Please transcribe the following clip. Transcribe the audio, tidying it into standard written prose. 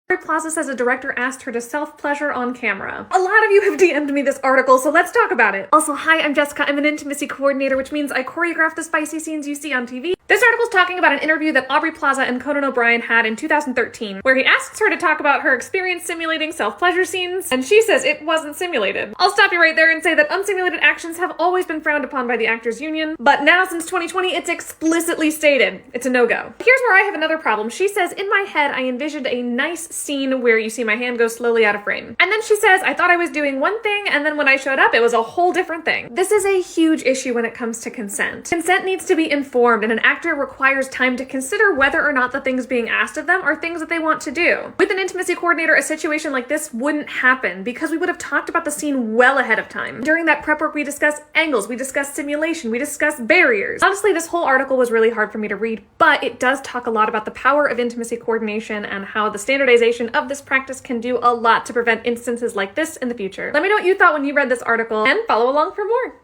Aubrey Plaza says a director asked her to self-pleasure on camera. A lot of you have DM'd me this article, so let's talk about it. Also, hi, I'm Jessica. I'm an intimacy coordinator, which means I choreograph the spicy scenes you see on TV. This article's talking about an interview that Aubrey Plaza and Conan O'Brien had in 2013, where he asks her to talk about her experience simulating self-pleasure scenes, and she says it wasn't simulated. I'll stop you right there and say that unsimulated actions have always been frowned upon by the Actors Union, but now since 2020, it's explicitly stated it's a no-go. Here's where I have another problem. She says, in my head, I envisioned a nice scene where you see my hand go slowly out of frame. And then she says, I thought I was doing one thing, and then when I showed up, it was a whole different thing. This is a huge issue when it comes to consent. Consent needs to be informed, and an actor requires time to consider whether or not the things being asked of them are things that they want to do. With an intimacy coordinator, a situation like this wouldn't happen because we would have talked about the scene well ahead of time. During that prep work, we discussed angles, we discussed simulation, we discussed barriers. Honestly, this whole article was really hard for me to read, but it does talk a lot about the power of intimacy coordination and how the standardization of this practice can do a lot to prevent instances like this in the future. Let me know what you thought when you read this article and follow along for more.